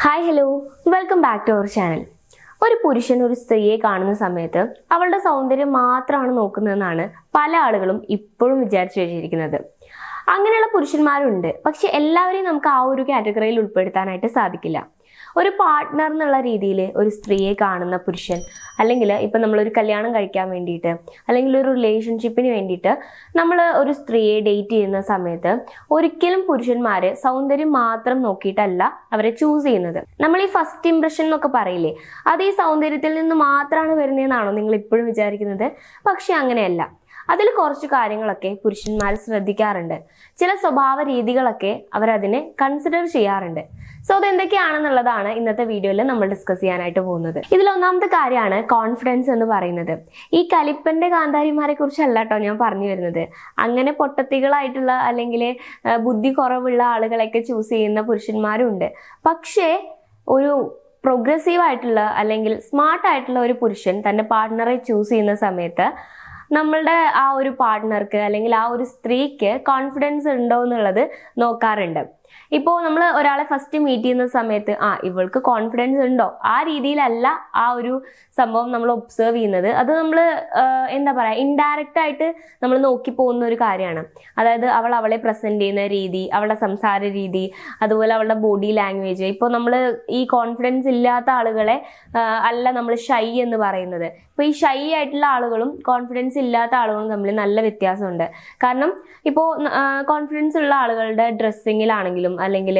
Hi hello welcome back to our channel. ഒരു പുരുഷൻ ഒരു സ്ത്രീയെ കാണുന്ന സമയത്ത് അവളുടെ സൗന്ദര്യം മാത്രമാണ് നോക്കുന്നതെന്നാണ് പല ആളുകളും ഇപ്പോഴും വിചാരിച്ചു വെച്ചിരിക്കുന്നത്. അങ്ങനെയുള്ള പുരുഷന്മാരുണ്ട്, പക്ഷെ എല്ലാവരെയും നമുക്ക് ആ ഒരു കാറ്റഗറിയിൽ ഉൾപ്പെടുത്താനായിട്ട് സാധിക്കില്ല. ഒരു പാർട്ട്ണർ എന്നുള്ള രീതിയിൽ ഒരു സ്ത്രീയെ കാണുന്ന പുരുഷൻ, അല്ലെങ്കിൽ ഇപ്പം നമ്മളൊരു കല്യാണം കഴിക്കാൻ വേണ്ടിയിട്ട് അല്ലെങ്കിൽ ഒരു റിലേഷൻഷിപ്പിന് വേണ്ടിയിട്ട് നമ്മൾ ഒരു സ്ത്രീയെ ഡേറ്റ് ചെയ്യുന്ന സമയത്ത് ഒരിക്കലും പുരുഷന്മാർ സൗന്ദര്യം മാത്രം നോക്കിയിട്ടല്ല അവരെ ചൂസ് ചെയ്യുന്നത്. നമ്മൾ ഈ ഫസ്റ്റ് ഇംപ്രഷൻ എന്നൊക്കെ പറയില്ലേ, അത് ഈ സൗന്ദര്യത്തിൽ നിന്ന് മാത്രമാണ് വരുന്നതെന്നാണോ നിങ്ങൾ ഇപ്പോഴും വിചാരിക്കുന്നത്? പക്ഷെ അങ്ങനെയല്ല. അതിൽ കുറച്ച് കാര്യങ്ങളൊക്കെ പുരുഷന്മാർ ശ്രദ്ധിക്കാറുണ്ട്. ചില സ്വഭാവ രീതികളൊക്കെ അവരതിനെ കൺസിഡർ ചെയ്യാറുണ്ട്. സോ അതെന്തൊക്കെയാണെന്നുള്ളതാണ് ഇന്നത്തെ വീഡിയോയിൽ നമ്മൾ ഡിസ്കസ് ചെയ്യാനായിട്ട് പോകുന്നത്. ഇതിൽ ഒന്നാമത്തെ കാര്യമാണ് കോൺഫിഡൻസ് എന്ന് പറയുന്നത്. ഈ കലിപ്പന്റെ കാന്താരിമാരെ കുറിച്ചല്ല കേട്ടോ ഞാൻ പറഞ്ഞു വരുന്നത്. അങ്ങനെ പൊട്ടത്തികളായിട്ടുള്ള അല്ലെങ്കിൽ ബുദ്ധി കുറവുള്ള ആളുകളെയൊക്കെ ചൂസ് ചെയ്യുന്ന പുരുഷന്മാരുണ്ട്. പക്ഷേ ഒരു പ്രോഗ്രസീവ് ആയിട്ടുള്ള അല്ലെങ്കിൽ സ്മാർട്ട് ആയിട്ടുള്ള ഒരു പുരുഷൻ തൻ്റെ പാർട്ട്ണറെ ചൂസ് ചെയ്യുന്ന സമയത്ത് നമ്മളുടെ ആ ഒരു പാർട്ട്ണർക്ക് അല്ലെങ്കിൽ ആ ഒരു സ്ത്രീക്ക് കോൺഫിഡൻസ് ഉണ്ടോ എന്നുള്ളത് നോക്കാറുണ്ട്. ഇപ്പോൾ നമ്മൾ ഒരാളെ ഫസ്റ്റ് മീറ്റ് ചെയ്യുന്ന സമയത്ത് ഇവൾക്ക് കോൺഫിഡൻസ് ഉണ്ടോ, ആ രീതിയിലല്ല ആ ഒരു സംഭവം നമ്മൾ ഒബ്സർവ് ചെയ്യുന്നത്. അത് നമ്മൾ എന്താ പറയുക, ഇൻഡയറക്റ്റ് ആയിട്ട് നമ്മൾ നോക്കി പോകുന്ന ഒരു കാര്യമാണ്. അതായത് അവളെ പ്രസന്റ് ചെയ്യുന്ന രീതി, അവളുടെ സംസാര രീതി, അതുപോലെ അവളുടെ ബോഡി ലാംഗ്വേജ്. ഇപ്പോൾ നമ്മൾ ഈ കോൺഫിഡൻസ് ഇല്ലാത്ത ആളുകളെ അല്ല നമ്മൾ ഷൈ എന്ന് പറയുന്നത്. ഇപ്പോൾ ഈ ഷൈ ആയിട്ടുള്ള ആളുകളും കോൺഫിഡൻസ് ഇല്ലാത്ത ആളുകളും തമ്മിൽ നല്ല വ്യത്യാസമുണ്ട്. കാരണം ഇപ്പോൾ കോൺഫിഡൻസ് ഉള്ള ആളുകളുടെ ഡ്രസ്സിങ്ങിലാണെങ്കിലും അല്ലെങ്കിൽ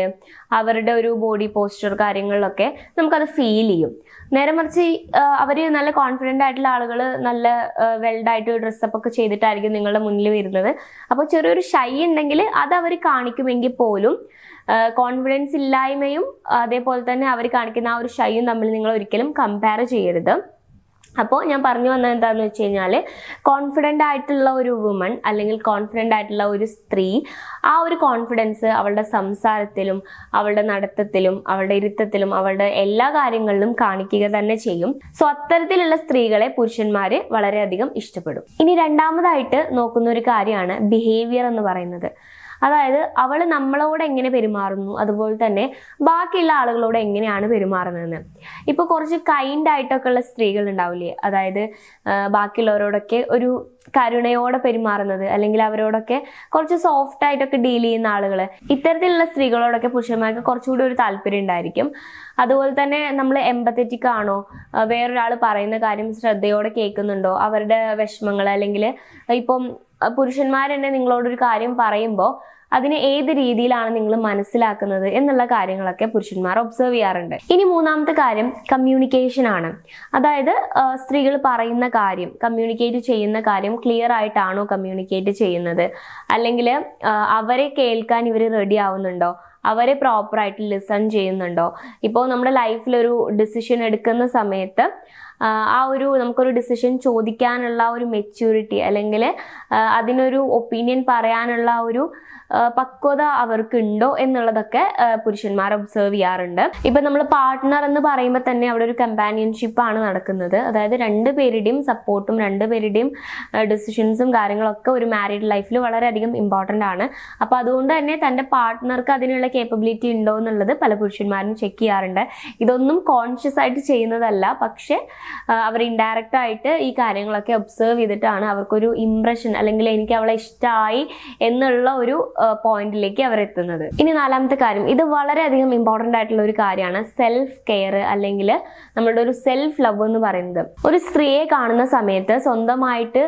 അവരുടെ ഒരു ബോഡി പോസ്ചർ കാര്യങ്ങളിലൊക്കെ നമുക്കത് ഫീൽ ചെയ്യും. നേരെ മറിച്ച് അവർ നല്ല കോൺഫിഡൻ്റ് ആയിട്ടുള്ള ആളുകൾ നല്ല വെൽഡായിട്ട് ഡ്രസ്സപ്പ് ഒക്കെ ചെയ്തിട്ടായിരിക്കും നിങ്ങളുടെ മുന്നിൽ വരുന്നത്. അപ്പോൾ ചെറിയൊരു ഷൈ ഉണ്ടെങ്കിൽ അത് അവർ കാണിക്കുമെങ്കിൽ പോലും കോൺഫിഡൻസ് ഇല്ലായ്മയും അതേപോലെ തന്നെ അവർ കാണിക്കുന്ന ആ ഒരു ഷൈയും തമ്മിൽ നിങ്ങൾ ഒരിക്കലും കമ്പയർ ചെയ്യരുത്. അപ്പോൾ ഞാൻ പറഞ്ഞു വന്നത് എന്താണെന്ന് വെച്ച് കഴിഞ്ഞാൽ, കോൺഫിഡൻ്റ് ആയിട്ടുള്ള ഒരു വുമൺ അല്ലെങ്കിൽ കോൺഫിഡൻ്റ് ആയിട്ടുള്ള ഒരു സ്ത്രീ ആ ഒരു കോൺഫിഡൻസ് അവളുടെ സംസാരത്തിലും അവളുടെ നടത്തത്തിലും അവളുടെ ഇരുത്തത്തിലും അവളുടെ എല്ലാ കാര്യങ്ങളിലും കാണിക്കുക തന്നെ ചെയ്യും. സോ അത്തരത്തിലുള്ള സ്ത്രീകളെ പുരുഷന്മാർ വളരെയധികം ഇഷ്ടപ്പെടും. ഇനി രണ്ടാമതായിട്ട് നോക്കുന്ന ഒരു കാര്യമാണ് ബിഹേവിയർ എന്ന് പറയുന്നത്. അതായത് അവൾ നമ്മളോട് എങ്ങനെ പെരുമാറുന്നു, അതുപോലെ തന്നെ ബാക്കിയുള്ള ആളുകളോട് എങ്ങനെയാണ് പെരുമാറുന്നതെന്ന്. ഇപ്പോൾ കുറച്ച് കൈൻഡ് ആയിട്ടൊക്കെ ഉള്ള സ്ത്രീകൾ ഉണ്ടാവില്ലേ, അതായത് ബാക്കിയുള്ളവരോടൊക്കെ ഒരു കരുണയോടെ പെരുമാറുന്നത് അല്ലെങ്കിൽ അവരോടൊക്കെ കുറച്ച് സോഫ്റ്റ് ആയിട്ടൊക്കെ ഡീൽ ചെയ്യുന്ന ആളുകൾ, ഇത്തരത്തിലുള്ള സ്ത്രീകളോടൊക്കെ പുരുഷന്മാർക്ക് കുറച്ചുകൂടി ഒരു താല്പര്യം ഉണ്ടായിരിക്കും. അതുപോലെ തന്നെ നമ്മൾ എമ്പത്തറ്റിക് ആണോ, വേറൊരാൾ പറയുന്ന കാര്യം ശ്രദ്ധയോടെ കേൾക്കുന്നുണ്ടോ, അവരുടെ വിഷമങ്ങൾ അല്ലെങ്കിൽ ഇപ്പം പുരുഷന്മാർ തന്നെ നിങ്ങളോടൊരു കാര്യം പറയുമ്പോൾ അതിനെ ഏത് രീതിയിലാണ് നിങ്ങൾ മനസ്സിലാക്കുന്നത് എന്നുള്ള കാര്യങ്ങളൊക്കെ പുരുഷന്മാർ ഒബ്സർവ് ചെയ്യാറുണ്ട്. ഇനി മൂന്നാമത്തെ കാര്യം കമ്മ്യൂണിക്കേഷൻ ആണ്. അതായത് സ്ത്രീകൾ പറയുന്ന കാര്യം, കമ്മ്യൂണിക്കേറ്റ് ചെയ്യുന്ന കാര്യം ക്ലിയർ ആയിട്ടാണോ കമ്മ്യൂണിക്കേറ്റ് ചെയ്യുന്നത്, അല്ലെങ്കിൽ അവരെ കേൾക്കാൻ ഇവർ റെഡി ആവുന്നുണ്ടോ, അവരെ പ്രോപ്പറായിട്ട് ലിസൺ ചെയ്യുന്നുണ്ടോ. ഇപ്പോൾ നമ്മുടെ ലൈഫിലൊരു ഡിസിഷൻ എടുക്കുന്ന സമയത്ത് നമുക്കൊരു ഡിസിഷൻ ചോദിക്കാനുള്ള ഒരു മെച്യൂരിറ്റി അല്ലെങ്കിൽ അതിനൊരു ഒപ്പീനിയൻ പറയാനുള്ള ഒരു പക്വത അവർക്കുണ്ടോ എന്നുള്ളതൊക്കെ പുരുഷന്മാർ ഒബ്സർവ് ചെയ്യാറുണ്ട്. ഇപ്പം നമ്മൾ പാർട്ട്ണർ എന്ന് പറയുമ്പോൾ തന്നെ അവിടെ ഒരു കമ്പാനിയൻഷിപ്പാണ് നടക്കുന്നത്. അതായത് രണ്ടുപേരുടെയും സപ്പോർട്ടും രണ്ടുപേരുടെയും ഡിസിഷൻസും കാര്യങ്ങളൊക്കെ ഒരു മാരീഡ് ലൈഫിൽ വളരെയധികം ഇമ്പോർട്ടൻ്റ് ആണ്. അപ്പോൾ അതുകൊണ്ട് തന്നെ തൻ്റെ പാർട്ട്ണർക്ക് അതിനുള്ള കേപ്പബിലിറ്റി ഉണ്ടോ എന്നുള്ളത് പല പുരുഷന്മാരും ചെക്ക് ചെയ്യാറുണ്ട്. ഇതൊന്നും കോൺഷ്യസ് ആയിട്ട് ചെയ്യുന്നതല്ല, പക്ഷെ അവർ ഇൻഡയറക്റ്റ് ആയിട്ട് ഈ കാര്യങ്ങളൊക്കെ ഒബ്സർവ് ചെയ്തിട്ടാണ് അവർക്കൊരു ഇംപ്രഷൻ അല്ലെങ്കിൽ എനിക്ക് അവളെ ഇഷ്ടമായി എന്നുള്ള ഒരു പോയിന്റിലേക്ക് അവർ എത്തുന്നത്. ഇനി നാലാമത്തെ കാര്യം, ഇത് വളരെയധികം ഇമ്പോർട്ടൻ്റ് ആയിട്ടുള്ള ഒരു കാര്യമാണ് സെൽഫ് കെയർ അല്ലെങ്കിൽ നമ്മളുടെ ഒരു സെൽഫ് ലവ് എന്ന് പറയുന്നത്. ഒരു സ്ത്രീയെ കാണുന്ന സമയത്ത് സ്വന്തമായിട്ട്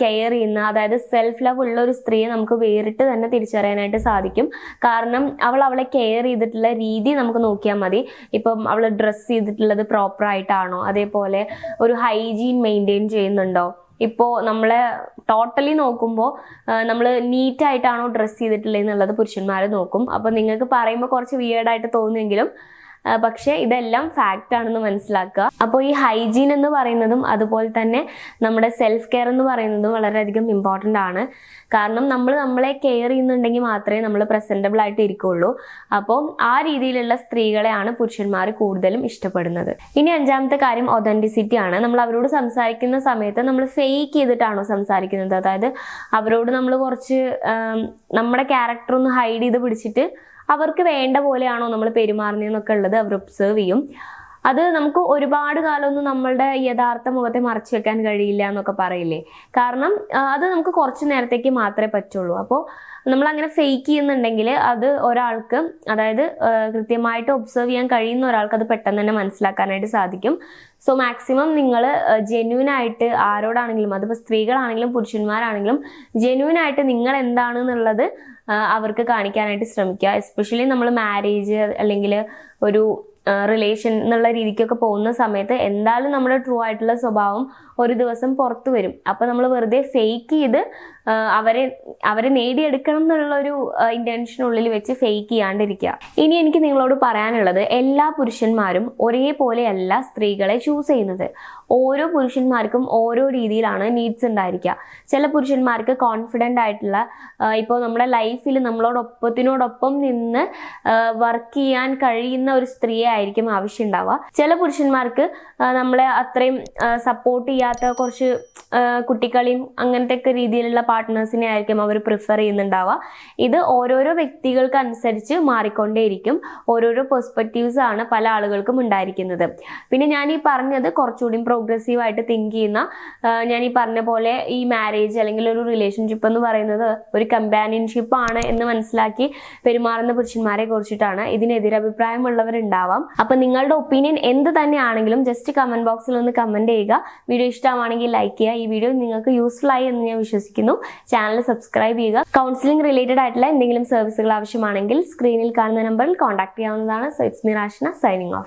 കെയർ ചെയ്യുന്ന, അതായത് സെൽഫ് ലവ് ഉള്ള ഒരു സ്ത്രീയെ നമുക്ക് വേറിട്ട് തന്നെ തിരിച്ചറിയാനായിട്ട് സാധിക്കും. കാരണം അവളെ കെയർ ചെയ്തിട്ടുള്ള രീതി നമുക്ക് നോക്കിയാൽ മതി. ഇപ്പം അവൾ ഡ്രസ്സ് ചെയ്തിട്ടുള്ളത് പ്രോപ്പറായിട്ടാണോ, അതേപോലെ ഒരു ഹൈജീൻ മെയിൻറ്റെയിൻ ചെയ്യുന്നുണ്ടോ. ഇപ്പോൾ നമ്മളെ ടോട്ടലി നോക്കുമ്പോൾ നമ്മൾ നീറ്റായിട്ടാണോ ഡ്രസ്സ് ചെയ്തിട്ടുള്ളത് എന്നുള്ളത് പുരുഷന്മാർ നോക്കും. അപ്പോൾ നിങ്ങൾക്ക് പറയുമ്പോൾ കുറച്ച് വിയേർഡായിട്ട് തോന്നുമെങ്കിലും പക്ഷേ ഇതെല്ലാം ഫാക്റ്റ് ആണെന്ന് മനസ്സിലാക്കുക. അപ്പോൾ ഈ ഹൈജീൻ എന്ന് പറയുന്നതും അതുപോലെ തന്നെ നമ്മുടെ സെൽഫ് കെയർ എന്ന് പറയുന്നതും വളരെയധികം ഇമ്പോർട്ടൻ്റ് ആണ്. കാരണം നമ്മളെ കെയർ ചെയ്യുന്നുണ്ടെങ്കിൽ മാത്രമേ നമ്മൾ പ്രസൻറ്റബിൾ ആയിട്ട് ഇരിക്കുള്ളൂ. അപ്പോൾ ആ രീതിയിലുള്ള സ്ത്രീകളെയാണ് പുരുഷന്മാർ കൂടുതലും ഇഷ്ടപ്പെടുന്നത്. ഇനി അഞ്ചാമത്തെ കാര്യം ഒതൻറ്റിസിറ്റി ആണ്. നമ്മൾ അവരോട് സംസാരിക്കുന്ന സമയത്ത് നമ്മൾ ഫേക്ക് ചെയ്തിട്ടാണോ സംസാരിക്കുന്നത്, അതായത് അവരോട് നമ്മൾ കുറച്ച് നമ്മുടെ ക്യാരക്ടർ ഒന്ന് ഹൈഡ് ചെയ്ത് പിടിച്ചിട്ട് അവർക്ക് വേണ്ട പോലെയാണോ നമ്മൾ പെരുമാറുന്നതെന്നൊക്കെ ഉള്ളത് അവർ ഒബ്സർവ് ചെയ്യും. അത് നമുക്ക് ഒരുപാട് കാലമൊന്നും നമ്മളുടെ യഥാർത്ഥ മുഖത്തെ മറച്ചു വെക്കാൻ കഴിയില്ല എന്നൊക്കെ പറയില്ലേ. കാരണം അത് നമുക്ക് കുറച്ച് നേരത്തേക്ക് മാത്രമേ പറ്റുള്ളൂ. അപ്പോൾ നമ്മൾ അങ്ങനെ ഫേക്ക് ചെയ്യുന്നുണ്ടെങ്കിൽ അത് ഒരാൾക്ക്, അതായത് കൃത്യമായിട്ട് ഒബ്സർവ് ചെയ്യാൻ കഴിയുന്ന ഒരാൾക്ക് അത് പെട്ടെന്ന് തന്നെ മനസ്സിലാക്കാനായിട്ട് സാധിക്കും. സോ മാക്സിമം നിങ്ങൾ ജെന്യൂൻ ആയിട്ട് ആരോടാണെങ്കിലും, അതിപ്പോൾ സ്ത്രീകളാണെങ്കിലും പുരുഷന്മാരാണെങ്കിലും ജെന്യൂൻ ആയിട്ട് നിങ്ങൾ എന്താണെന്നുള്ളത് അവർക്ക് കാണിക്കാനായിട്ട് ശ്രമിക്കുക. എസ്പെഷ്യലി നമ്മൾ മാരേജ് അല്ലെങ്കിൽ ഒരു റിലേഷൻ എന്നുള്ള രീതിക്കൊക്കെ പോകുന്ന സമയത്ത് എന്തായാലും നമ്മുടെ ട്രൂ ആയിട്ടുള്ള സ്വഭാവം ഒരു ദിവസം പുറത്തു വരും. അപ്പൊ നമ്മൾ വെറുതെ ഫേക്ക് ചെയ്ത് അവരെ നേടിയെടുക്കണം എന്നുള്ളൊരു ഇന്റൻഷനുള്ളിൽ വെച്ച് ഫേക്ക് ചെയ്യാണ്ടിരിക്കുക. ഇനി എനിക്ക് നിങ്ങളോട് പറയാനുള്ളത്, എല്ലാ പുരുഷന്മാരും ഒരേപോലെയല്ല സ്ത്രീകളെ ചൂസ് ചെയ്യുന്നത്. ഓരോ പുരുഷന്മാർക്കും ഓരോ രീതിയിലാണ് നീഡ്സ് ഉണ്ടായിരിക്കുക. ചില പുരുഷന്മാർക്ക് കോൺഫിഡൻ്റ് ആയിട്ടുള്ള, ഇപ്പോൾ നമ്മുടെ ലൈഫിൽ നമ്മളോടൊപ്പത്തിനോടൊപ്പം നിന്ന് വർക്ക് ചെയ്യാൻ കഴിയുന്ന ഒരു സ്ത്രീയെ ആയിരിക്കും ആവശ്യം ഉണ്ടാവുക. ചില പുരുഷന്മാർക്ക് നമ്മളെ അത്രയും സപ്പോർട്ട് ചെയ്യാത്ത കുറച്ച് കുട്ടികളെയും അങ്ങനത്തെ ഒക്കെ രീതിയിലുള്ള പാർട്ട്നേഴ്സിനെ ആയിരിക്കും അവർ പ്രിഫർ ചെയ്യുന്നുണ്ടാവുക. ഇത് ഓരോരോ വ്യക്തികൾക്ക് അനുസരിച്ച് മാറിക്കൊണ്ടേയിരിക്കും. ഓരോരോ പെർസ്പെക്റ്റീവ്സ് ആണ് പല ആളുകൾക്കും ഉണ്ടായിരിക്കുന്നത്. പിന്നെ ഞാൻ ഈ പറഞ്ഞത് കുറച്ചുകൂടി പ്രോഗ്രസീവ് ആയിട്ട് തിങ്ക് ചെയ്യുന്ന, ഞാൻ ഈ പറഞ്ഞ പോലെ ഈ മാരേജ് അല്ലെങ്കിൽ ഒരു റിലേഷൻഷിപ്പ് എന്ന് പറയുന്നത് ഒരു കമ്പാനിയൻഷിപ്പ് ആണ് എന്ന് മനസ്സിലാക്കി പെരുമാറുന്ന പുരുഷന്മാരെ കുറിച്ചിട്ടാണ്. ഇതിനെതിരെ അഭിപ്രായമുള്ളവരുണ്ടാവാം. അപ്പൊ നിങ്ങളുടെ ഒപ്പീനിയൻ എന്ത് തന്നെയാണെങ്കിലും ജസ്റ്റ് കമന്റ് ബോക്സിൽ ഒന്ന് കമന്റ് ചെയ്യുക. വീഡിയോ ഇഷ്ടമാണെങ്കിൽ ലൈക്ക് ചെയ്യുക. ഈ വീഡിയോ നിങ്ങൾക്ക് യൂസ്ഫുൾ ആയി എന്ന് ഞാൻ വിശ്വസിക്കുന്നു. ചാനൽ സബ്സ്ക്രൈബ് ചെയ്യുക. കൗൺസിലിംഗ് റിലേറ്റഡ് ആയിട്ടുള്ള എന്തെങ്കിലും സർവീസുകൾ ആവശ്യമാണെങ്കിൽ സ്ക്രീനിൽ കാണുന്ന നമ്പറിൽ കോൺടാക്ട് ചെയ്യാവുന്നതാണ്. So it's me Rashna signing of.